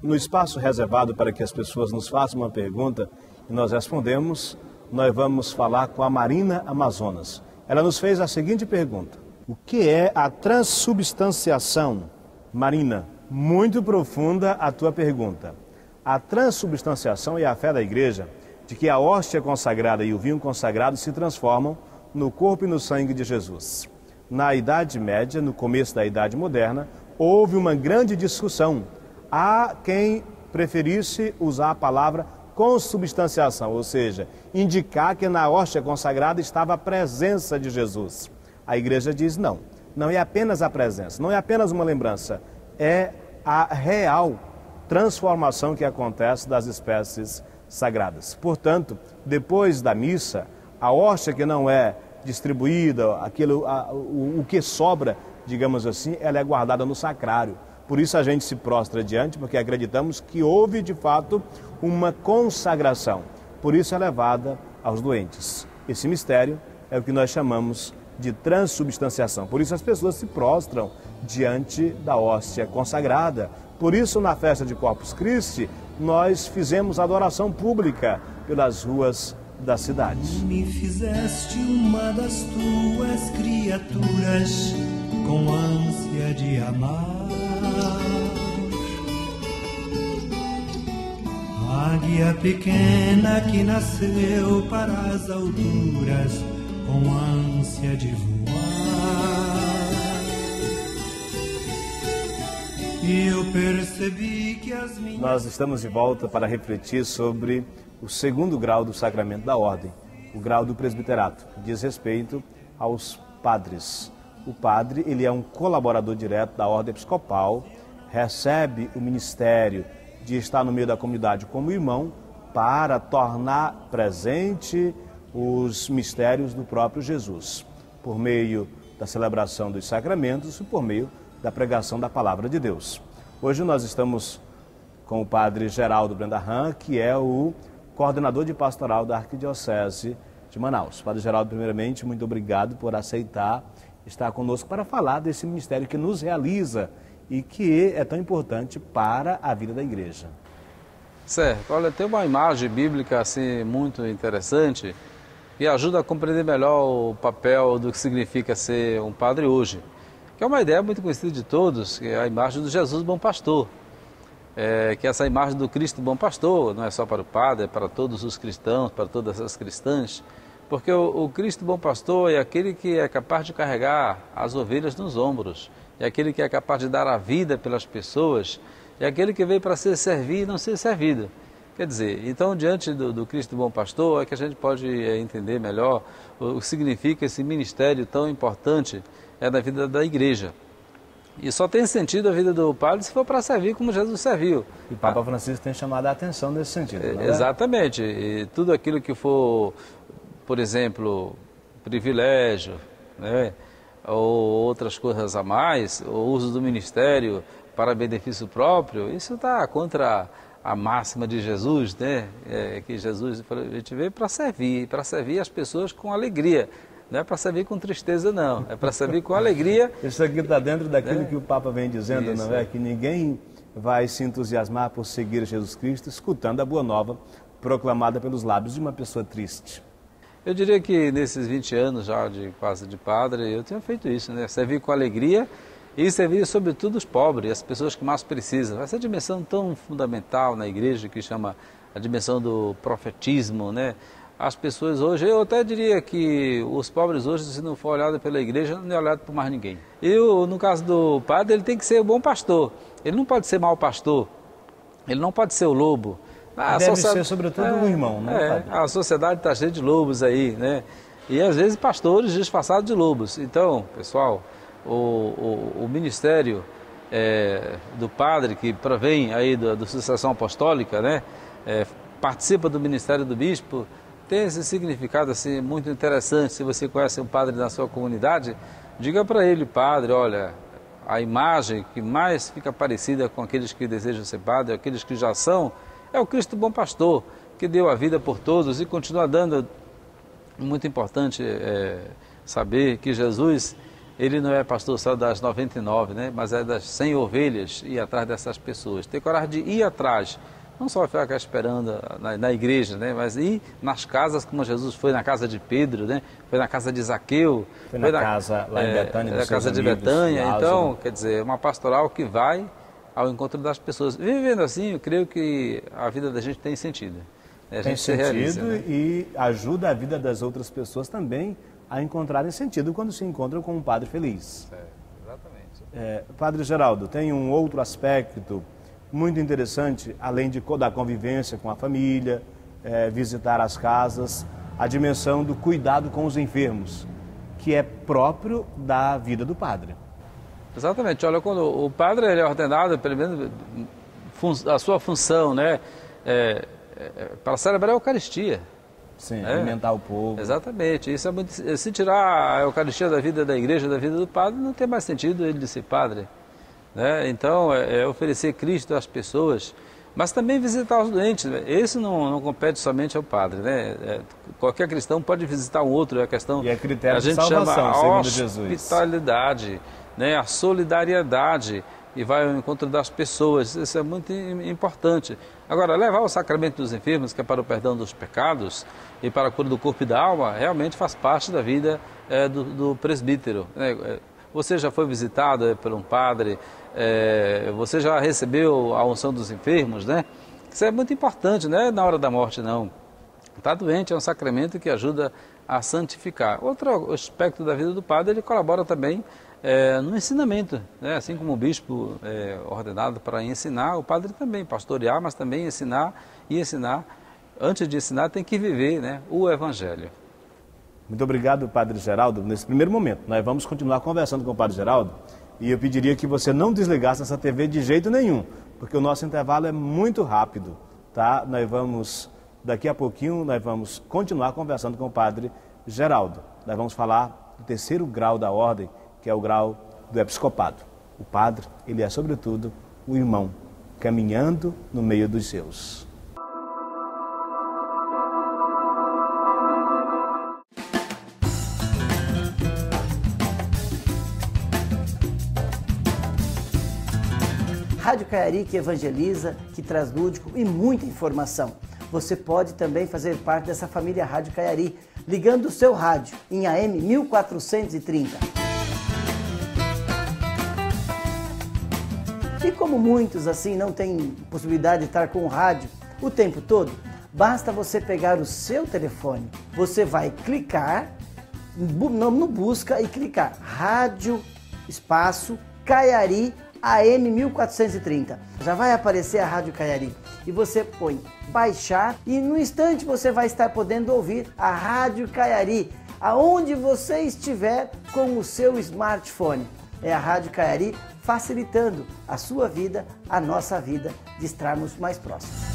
no espaço reservado para que as pessoas nos façam uma pergunta e nós respondemos, nós vamos falar com a Marina Amazonas. Ela nos fez a seguinte pergunta: o que é a transubstanciação? Marina, muito profunda a tua pergunta. A transubstanciação é a fé da igreja de que a hóstia consagrada e o vinho consagrado se transformam no corpo e no sangue de Jesus. Na Idade Média, no começo da Idade Moderna, houve uma grande discussão. Há quem preferisse usar a palavra consubstanciação, ou seja, indicar que na hóstia consagrada estava a presença de Jesus. A igreja diz não, não é apenas a presença, não é apenas uma lembrança, é a real transformação que acontece das espécies sagradas. Portanto, depois da missa, a hóstia que não é distribuída, o que sobra, digamos assim, ela é guardada no sacrário. Por isso a gente se prostra diante, porque acreditamos que houve de fato uma consagração. Por isso é levada aos doentes. Esse mistério é o que nós chamamos de transubstanciação. Por isso as pessoas se prostram diante da hóstia consagrada. Por isso na festa de Corpus Christi nós fizemos adoração pública pelas ruas da cidade. Me fizeste uma das tuas criaturas com ânsia de amar. Águia pequena que nasceu para as alturas com ânsia de voar. E eu percebi que as minhas... Nós estamos de volta para refletir sobre o segundo grau do sacramento da ordem, o grau do presbiterato, que diz respeito aos padres. O padre, ele é um colaborador direto da ordem episcopal, recebe o ministério de estar no meio da comunidade como irmão para tornar presente os mistérios do próprio Jesus, por meio da celebração dos sacramentos e por meio da pregação da palavra de Deus. Hoje nós estamos com o padre Geraldo Brendahan, que é o coordenador de pastoral da Arquidiocese de Manaus. Padre Geraldo, primeiramente, muito obrigado por aceitar estar conosco para falar desse ministério que nos realiza e que é tão importante para a vida da igreja. Certo. Olha, tem uma imagem bíblica assim muito interessante que ajuda a compreender melhor o papel do que significa ser um padre hoje, que é uma ideia muito conhecida de todos, que é a imagem do Jesus Bom Pastor. Que essa imagem do Cristo Bom Pastor não é só para o padre, é para todos os cristãos, para todas as cristãs, porque o Cristo Bom Pastor é aquele que é capaz de carregar as ovelhas nos ombros, é aquele que é capaz de dar a vida pelas pessoas, é aquele que veio para ser servido e não ser servido. Quer dizer, então diante do Cristo Bom Pastor é que a gente pode entender melhor o que significa esse ministério tão importante na vida da igreja. E só tem sentido a vida do padre se for para servir como Jesus serviu. E o Papa Francisco tem chamado a atenção nesse sentido, não é? Exatamente. E tudo aquilo que for, por exemplo, privilégio, né, ou outras coisas a mais, o uso do ministério para benefício próprio, isso está contra a máxima de Jesus, né? Que Jesus, a gente veio para servir as pessoas com alegria. Não é para servir com tristeza, não. É para servir com alegria. Isso aqui está dentro daquilo que o Papa vem dizendo, Isso. não é? Que ninguém vai se entusiasmar por seguir Jesus Cristo escutando a boa nova proclamada pelos lábios de uma pessoa triste. Eu diria que nesses 20 anos já quase de padre, eu tenho feito isso, né? Servir com alegria e servir sobretudo os pobres, as pessoas que mais precisam. Essa dimensão tão fundamental na igreja que chama a dimensão do profetismo, né? As pessoas hoje, eu até diria que os pobres hoje, se não for olhado pela igreja, não é olhado por mais ninguém. E no caso do padre, ele tem que ser um bom pastor. Ele não pode ser mau pastor. Ele não pode ser o lobo. Deve ser, sobretudo, um irmão, né, padre? A sociedade está cheia de lobos aí, né? E às vezes pastores disfarçados de lobos. Então, pessoal, o ministério do padre, que provém aí da sucessão apostólica, né? Participa do ministério do bispo, tem esse significado assim, muito interessante. Se você conhece um padre na sua comunidade, diga para ele: padre, olha, a imagem que mais fica parecida com aqueles que desejam ser padre, aqueles que já são, é o Cristo Bom Pastor, que deu a vida por todos e continua dando. Muito importante saber que Jesus ele não é pastor só das 99, né? Mas é das 100 ovelhas, ir atrás dessas pessoas. Ter coragem de ir atrás, não só ficar esperando na igreja, né? Mas ir nas casas, como Jesus foi na casa de Pedro, né? Foi na casa de Zaqueu. Foi na casa lá em Betânia, na casa de Betânia. Então, quer dizer, uma pastoral que vai ao encontro das pessoas. Vivendo assim, eu creio que a vida da gente tem sentido. Tem sentido, né? E ajuda a vida das outras pessoas também a encontrarem sentido quando se encontram com um padre feliz. Exatamente. Padre Geraldo, tem um outro aspecto muito interessante, além da convivência com a família, visitar as casas, a dimensão do cuidado com os enfermos, que é próprio da vida do padre. Exatamente. Olha, quando o padre ele é ordenado, pelo menos a sua função, né, para celebrar a Eucaristia. Sim, alimentar o povo. Exatamente. Isso é muito, se tirar a Eucaristia da vida da igreja, da vida do padre, não tem mais sentido ele ser padre. Né? Então, oferecer Cristo às pessoas, mas também visitar os doentes. Esse não compete somente ao padre. Né? Qualquer cristão pode visitar um outro, é a questão. E é critério de salvação, segundo a Jesus. Hospitalidade, né? A solidariedade, e vai ao encontro das pessoas. Isso é muito importante. Agora, levar o sacramento dos enfermos, que é para o perdão dos pecados e para a cura do corpo e da alma, realmente faz parte da vida do presbítero. Né? Você já foi visitado por um padre, você já recebeu a unção dos enfermos, né? Isso é muito importante, não é na hora da morte, não. Está doente, é um sacramento que ajuda a santificar. Outro aspecto da vida do padre, ele colabora também no ensinamento, né? Assim como o bispo é ordenado para ensinar, o padre também, pastorear, mas também ensinar e ensinar. Antes de ensinar, tem que viver, né, o Evangelho. Muito obrigado, Padre Geraldo. Nesse primeiro momento, nós vamos continuar conversando com o Padre Geraldo e eu pediria que você não desligasse essa TV de jeito nenhum, porque o nosso intervalo é muito rápido, tá? Daqui a pouquinho, nós vamos continuar conversando com o Padre Geraldo. Nós vamos falar do terceiro grau da ordem, que é o grau do episcopado. O padre, ele é, sobretudo, o irmão, caminhando no meio dos seus. Rádio Caiari, que evangeliza, que traz lúdico e muita informação. Você pode também fazer parte dessa família Rádio Caiari, ligando o seu rádio em AM 1430. E como muitos assim não têm possibilidade de estar com o rádio o tempo todo, basta você pegar o seu telefone, você vai clicar no busca e clicar Rádio Espaço Caiari AM 1430. Já vai aparecer a Rádio Caiari e você põe baixar e no instante você vai estar podendo ouvir a Rádio Caiari aonde você estiver com o seu smartphone. É a Rádio Caiari facilitando a sua vida, a nossa vida, de estarmos mais próximos.